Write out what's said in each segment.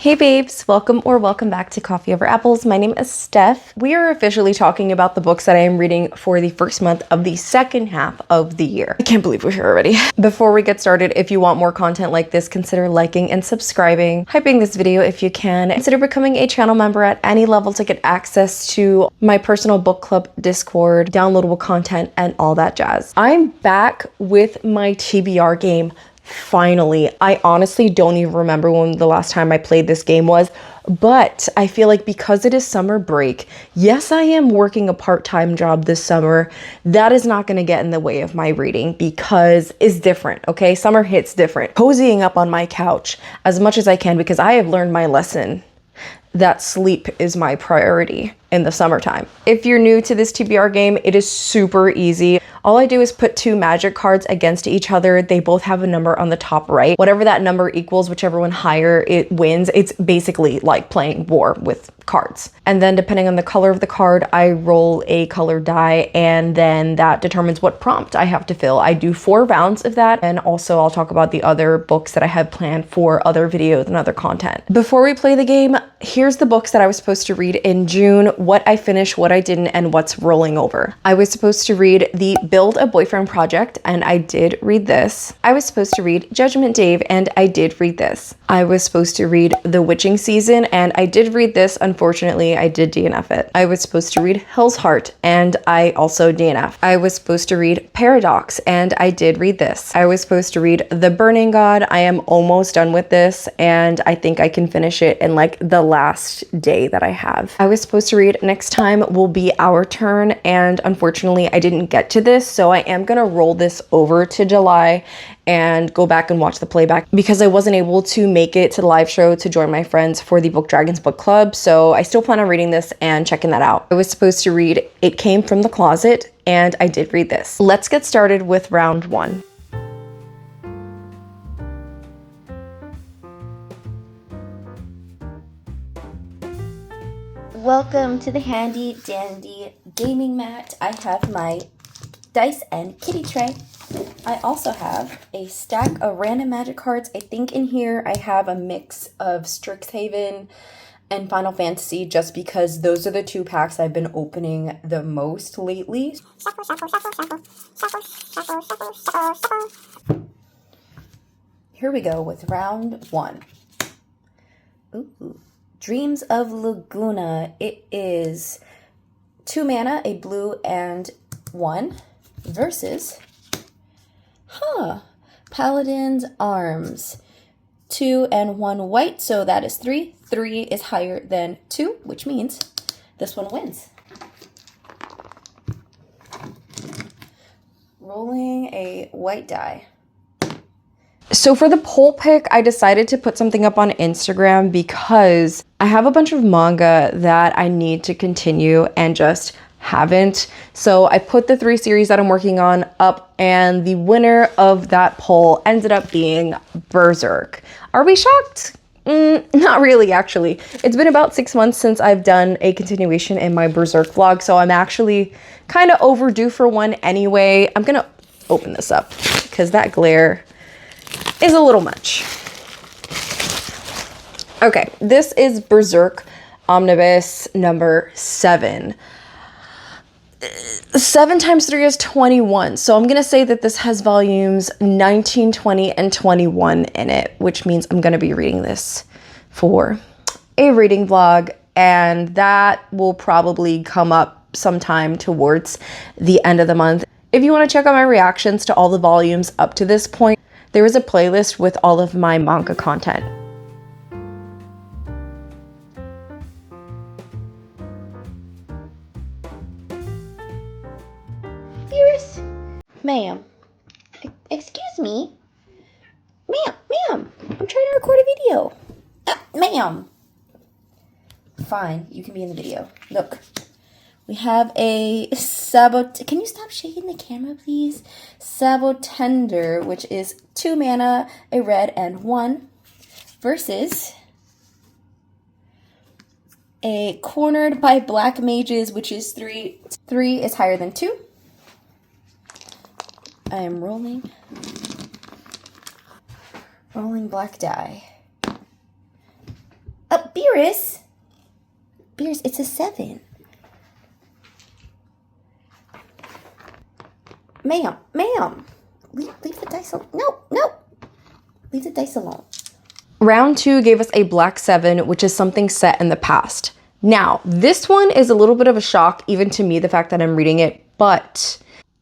Hey babes, welcome back to Coffee Over Apples. My name is Steph. We are officially talking about the books that I am reading for the first month of the second half of the year. I can't believe we're here already. Before we get started, if you want more content like this, consider liking and subscribing, hyping this video if you can. Consider becoming a channel member at any level to get access to my personal book club Discord, downloadable content, and all that jazz. I'm back with my TBR game. Finally, I honestly don't even remember when the last time I played this game was, but I feel like because it is summer break, yes, I am working a part-time job this summer. That is not going to get in the way of my reading because it's different, okay? Summer hits different. Cozying up on my couch as much as I can because I have learned my lesson that sleep is my priority in the summertime. If you're new to this TBR game, it is super easy. All I do is put two magic cards against each other. They both have a number on the top right. Whatever that number equals, whichever one higher, it wins. It's basically like playing war with cards. And then depending on the color of the card, I roll a colored die, and then that determines what prompt I have to fill. I do 4 rounds of that, and also I'll talk about the other books that I have planned for other videos and other content. Before we play the game, here's the books that I was supposed to read in June, what I finished, what I didn't, and what's rolling over. I was supposed to read the Build a Boyfriend Project, and I did read this. I was supposed to read Judgment Dave, and I did read this. I was supposed to read The Witching Season, and I did read this. Unfortunately, I did DNF it. I was supposed to read Hell's Heart, and I also DNF. I was supposed to read Paradox, and I did read this. I was supposed to read The Burning God. I am almost done with this, and I think I can finish it in like the last day that I have. I was supposed to read Next Time Will Be Our Turn, and unfortunately, I didn't get to this, so I am gonna roll this over to July and go back and watch the playback because I wasn't able to make it to the live show to join my friends for the Book Dragons book club. So I still plan on reading this and checking that out. I was supposed to read It Came From the Closet, and I did read this. Let's get started with round 1. Welcome to the handy dandy gaming mat. I have my dice and kitty tray. I also have a stack of random magic cards. I think in here I have a mix of Strixhaven and Final Fantasy just because those are the 2 packs I've been opening the most lately. Here we go with round 1. Ooh. Dreams of Laguna. It is 2 mana, a blue and 1 versus Paladin's Arms. 2 and 1 white, so that is 3. 3 is higher than 2, which means this one wins. Rolling a white die. So for the poll pick, I decided to put something up on Instagram because I have a bunch of manga that I need to continue and just haven't. So I put the 3 series that I'm working on up, and the winner of that poll ended up being Berserk. Are we shocked? Not really, actually. It's been about 6 months since I've done a continuation in my Berserk vlog, so I'm actually kind of overdue for one anyway. I'm gonna open this up because that glare is a little much. Okay, this is Berserk Omnibus number 7. 7 times 3 is 21. So I'm going to say that this has volumes 19, 20, and 21 in it, which means I'm going to be reading this for a reading vlog, and that will probably come up sometime towards the end of the month. If you want to check out my reactions to all the volumes up to this point, there is a playlist with all of my manga content. Iris, ma'am, excuse me. Ma'am, I'm trying to record a video. Ma'am. Fine, you can be in the video. Look, we have a can you stop shaking the camera, please? Sabotender, which is 2 mana, a red and 1, versus a Cornered by Black Mages, which is 3. 3 is higher than 2. I am rolling black die. Beerus, it's a 7. Ma'am. Leave the dice alone. No. Leave the dice alone. Round 2 gave us a black 7, which is something set in the past. Now, this one is a little bit of a shock, even to me, the fact that I'm reading it, but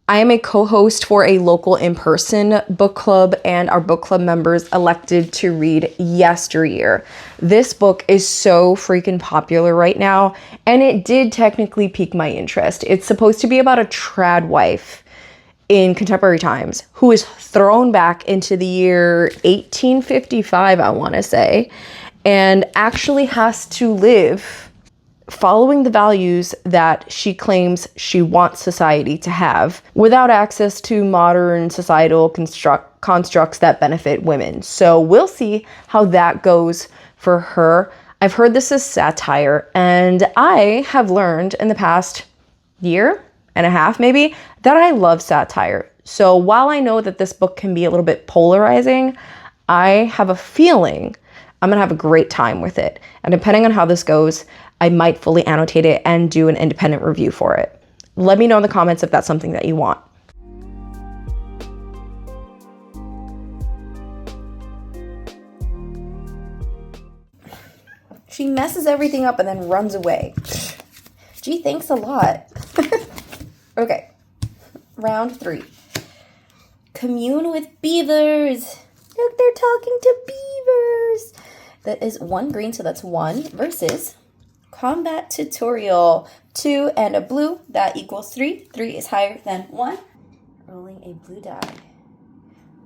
I am a co-host for a local in-person book club, and our book club members elected to read Yesteryear. This book is so freaking popular right now, and it did technically pique my interest. It's supposed to be about a trad wife in contemporary times who is thrown back into the year 1855, I want to say, and actually has to live following the values that she claims she wants society to have without access to modern societal constructs that benefit women. So we'll see how that goes for her. I've heard this is satire, and I have learned in the past year and a half maybe that I love satire. So while I know that this book can be a little bit polarizing, I have a feeling I'm gonna have a great time with it. And depending on how this goes, I might fully annotate it and do an independent review for it. Let me know in the comments if that's something that you want. She messes everything up and then runs away. Gee, thanks a lot. Okay, round 3. Commune with beavers. Look, they're talking to beavers. That is 1 green, so that's 1 versus combat tutorial. 2 and a blue, that equals 3. 3 is higher than 1. Rolling a blue die.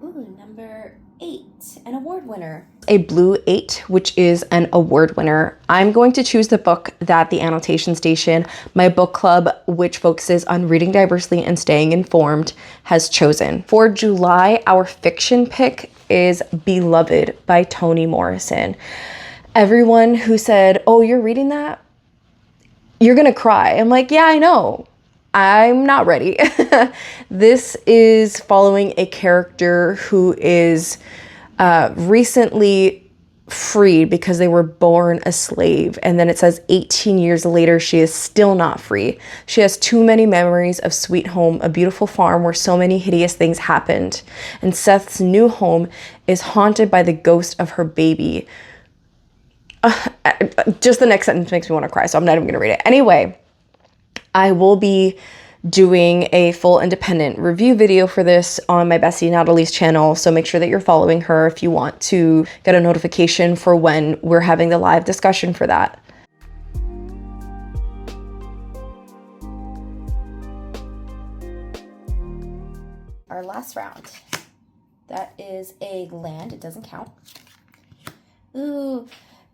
Ooh, number 8, an award winner. A blue 8, which is an award winner. I'm going to choose the book that the Annotation Station, my book club, which focuses on reading diversely and staying informed, has chosen. For July, our fiction pick is Beloved by Toni Morrison. Everyone who said, oh, you're reading that? You're gonna cry. I'm like, yeah, I know. I'm not ready. This is following a character who is recently freed because they were born a slave. And then it says 18 years later, she is still not free. She has too many memories of Sweet Home, a beautiful farm where so many hideous things happened. And Seth's new home is haunted by the ghost of her baby. Just the next sentence makes me want to cry, so I'm not even going to read it. Anyway, I will be doing a full independent review video for this on my bestie Natalie's channel, so make sure that you're following her if you want to get a notification for when we're having the live discussion for that. Our last round. That is a land. It doesn't count. Ooh,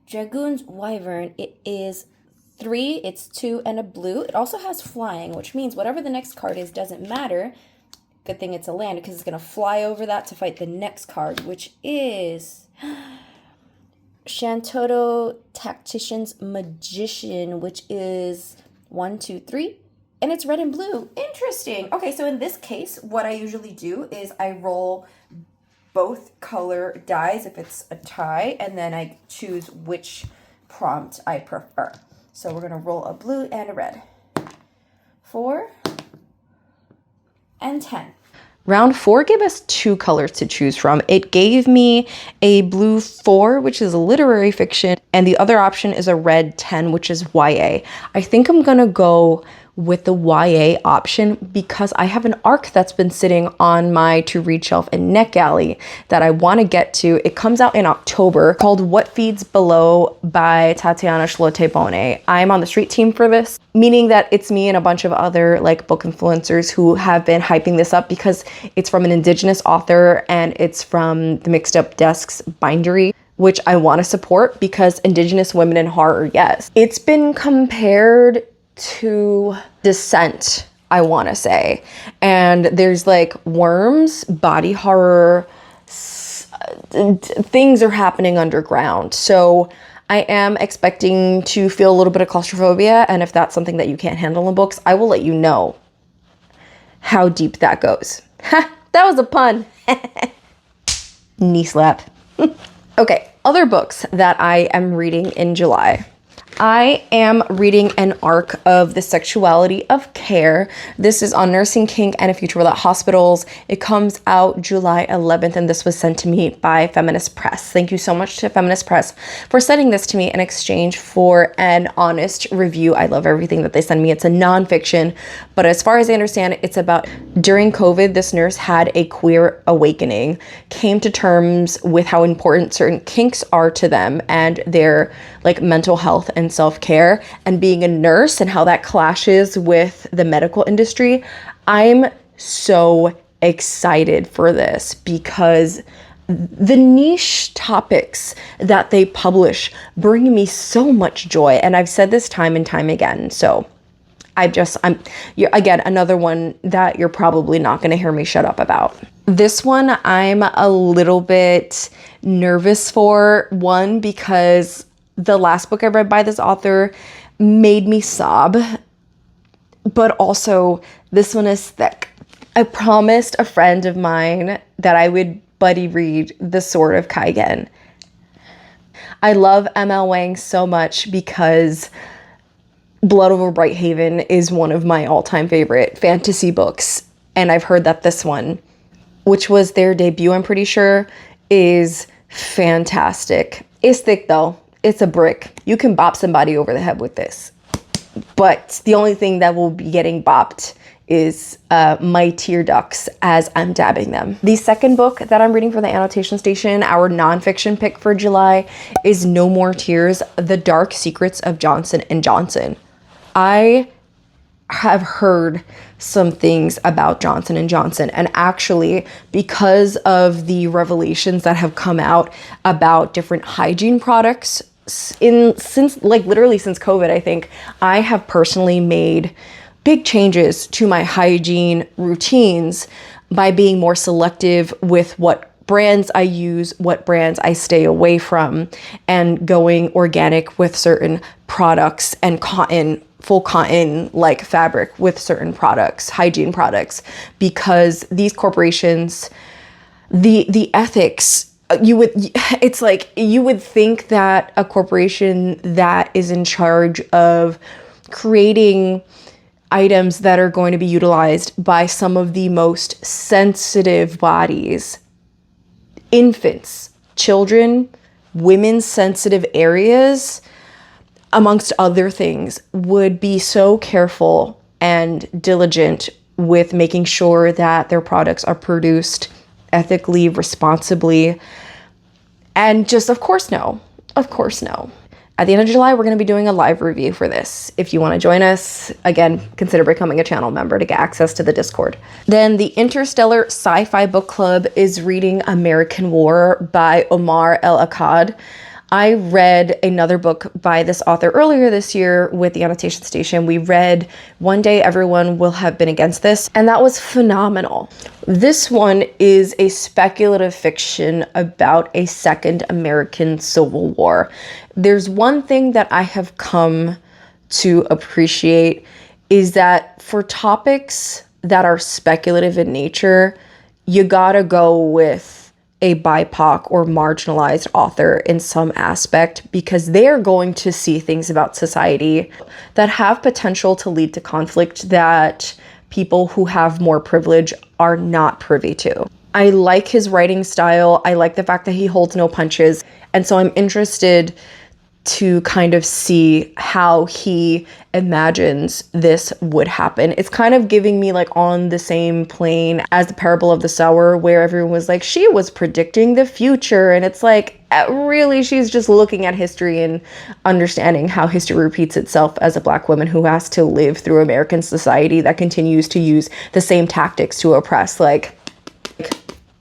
Dragoon's Wyvern. It is 3, it's 2 and a blue. It also has flying, which means whatever the next card is doesn't matter. Good thing it's a land because it's going to fly over that to fight the next card, which is Shantoto Tactician's Magician, which is 1, 2, 3, and it's red and blue. Interesting. Okay, so in this case, what I usually do is I roll both color dies if it's a tie, and then I choose which prompt I prefer. So we're going to roll a blue and a red. 4 and 10. Round 4 gave us 2 colors to choose from. It gave me a blue 4, which is literary fiction, and the other option is a red 10, which is YA. I think I'm gonna go with the YA option because I have an arc that's been sitting on my to read shelf in NetGalley that I want to get to. It comes out in October, called What Feeds Below by Tatiana Shlote-Bone. I'm on the street team for this, meaning that it's me and a bunch of other like book influencers who have been hyping this up because it's from an Indigenous author and it's from the Mixed Up Desks bindery, which I want to support because Indigenous women in horror, yes. It's been compared to Descent, I want to say, and there's like worms, body horror, things are happening underground, so I am expecting to feel a little bit of claustrophobia, and if that's something that you can't handle in books, I will let you know how deep that goes. Ha, that was a pun. Knee slap. Okay, other books that I am reading in July. I am reading an arc of The Sexuality of Care. This is on nursing kink and a future without hospitals. It comes out July 11th, and this was sent to me by Feminist Press. Thank you so much to Feminist Press for sending this to me in exchange for an honest review. I love everything that they send me. It's a nonfiction, but as far as I understand, it's about during COVID, this nurse had a queer awakening, came to terms with how important certain kinks are to them and their like mental health and self-care, and being a nurse and how that clashes with the medical industry. I'm so excited for this because the niche topics that they publish bring me so much joy. And I've said this time and time again. So you're again, another one that you're probably not going to hear me shut up about. This one I'm a little bit nervous for. One, because the last book I read by this author made me sob, but also this one is thick. I promised a friend of mine that I would buddy read The Sword of Kaigen. I love M.L. Wang so much because Blood Over Brighthaven is one of my all-time favorite fantasy books, and I've heard that this one, which was their debut, I'm pretty sure, is fantastic. It's thick though. It's a brick. You can bop somebody over the head with this. But the only thing that will be getting bopped is my tear ducts as I'm dabbing them. The second book that I'm reading for the annotation station, our nonfiction pick for July, is No More Tears: The Dark Secrets of Johnson & Johnson. I have heard some things about Johnson & Johnson, and actually because of the revelations that have come out about different hygiene products since COVID, I think I have personally made big changes to my hygiene routines by being more selective with what brands I use, what brands I stay away from, and going organic with certain products and full cotton like fabric with certain products, hygiene products, because these corporations, the ethics, you would think that a corporation that is in charge of creating items that are going to be utilized by some of the most sensitive bodies, infants, children, women's sensitive areas, amongst other things, would be so careful and diligent with making sure that their products are produced ethically, responsibly, and just of course no. At the end of July, we're going to be doing a live review for this. If you want to join us, again, consider becoming a channel member to get access to the Discord. Then the Interstellar Sci-Fi Book Club is reading American War by Omar El-Akkad. I read another book by this author earlier this year with the annotation station. We read One Day Everyone Will Have Been Against This, and that was phenomenal. This one is a speculative fiction about a second American Civil War. There's one thing that I have come to appreciate is that for topics that are speculative in nature, you gotta go with a BIPOC or marginalized author in some aspect, because they're going to see things about society that have potential to lead to conflict that people who have more privilege are not privy to. I like his writing style. I like the fact that he holds no punches. And so I'm interested to kind of see how he imagines this would happen. It's kind of giving me like on the same plane as the Parable of the Sower, where everyone was like, she was predicting the future. And it's like, really, she's just looking at history and understanding how history repeats itself as a Black woman who has to live through American society that continues to use the same tactics to oppress, like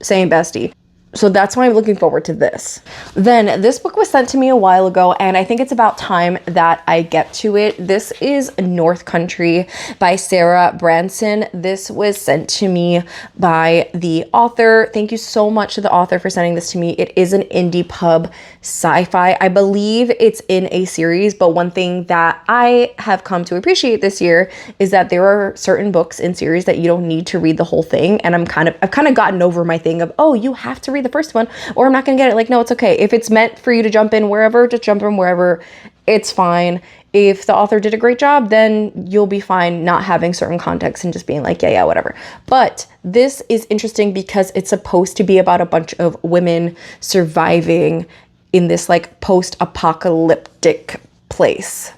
same bestie. So that's why I'm looking forward to this. Then this book was sent to me a while ago, and I think it's about time that I get to it. This is North Country by Sarah Branson. This was sent to me by the author. Thank you so much to the author for sending this to me. It is an indie pub sci-fi. I believe it's in a series, but one thing that I have come to appreciate this year is that there are certain books in series that you don't need to read the whole thing. And I've kind of gotten over my thing of, oh, you have to read read the first one or I'm not gonna get it. Like, no, it's okay. If it's meant for you to jump in wherever, just jump in wherever. It's fine. If the author did a great job, then you'll be fine not having certain context and just being like, yeah, whatever. But this is interesting because it's supposed to be about a bunch of women surviving in this like post-apocalyptic place.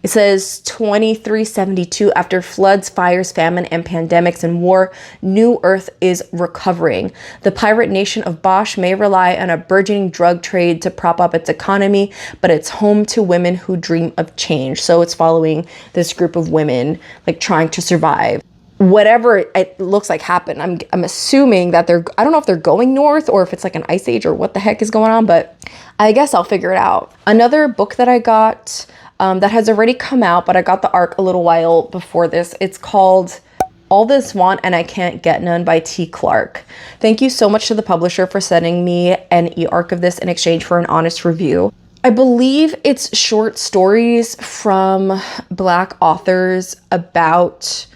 It says 2372, after floods, fires, famine, and pandemics and war, New Earth is recovering. The pirate nation of Bosch may rely on a burgeoning drug trade to prop up its economy, but it's home to women who dream of change. So it's following this group of women like trying to survive. Whatever it looks like happened, I'm assuming that I don't know if they're going north or if it's like an ice age or what the heck is going on, but I guess I'll figure it out. Another book that I got that has already come out, but I got the ARC a little while before this. It's called All This Want and I Can't Get None by T. Clark. Thank you so much to the publisher for sending me an e-ARC of this in exchange for an honest review. I believe it's short stories from Black authors about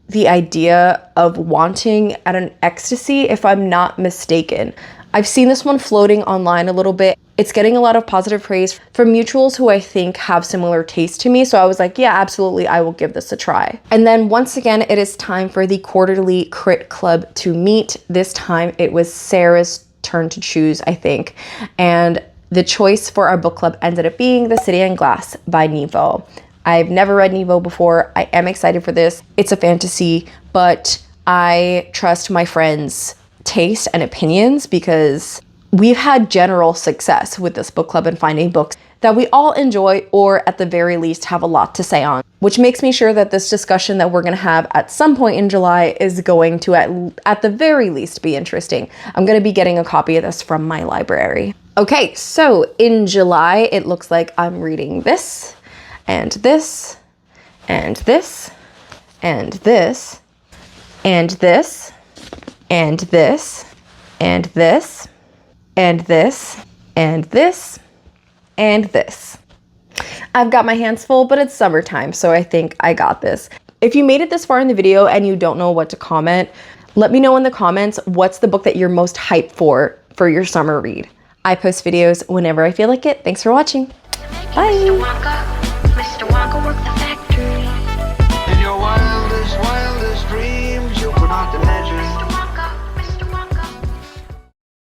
the idea of wanting at an ecstasy, if I'm not mistaken. I've seen this one floating online a little bit. It's getting a lot of positive praise from mutuals who I think have similar taste to me. So I was like, yeah, absolutely, I will give this a try. And then once again, it is time for the quarterly Crit Club to meet. This time it was Sarah's turn to choose, I think. And the choice for our book club ended up being The City in Glass by Nevo. I've never read Nevo before. I am excited for this. It's a fantasy, but I trust my friends' taste and opinions because we've had general success with this book club and finding books that we all enjoy or at the very least have a lot to say on, which makes me sure that this discussion that we're going to have at some point in July is going to at the very least be interesting. I'm going to be getting a copy of this from my library. Okay, so in July, it looks like I'm reading this and this and this and this and this and this and this and this and this and this. I've got my hands full, but it's summertime, so I think I got this. If you made it this far in the video and you don't know what to comment, let me know in the comments what's the book that you're most hyped for your summer read. I post videos whenever I feel like it. Thanks for watching. Bye.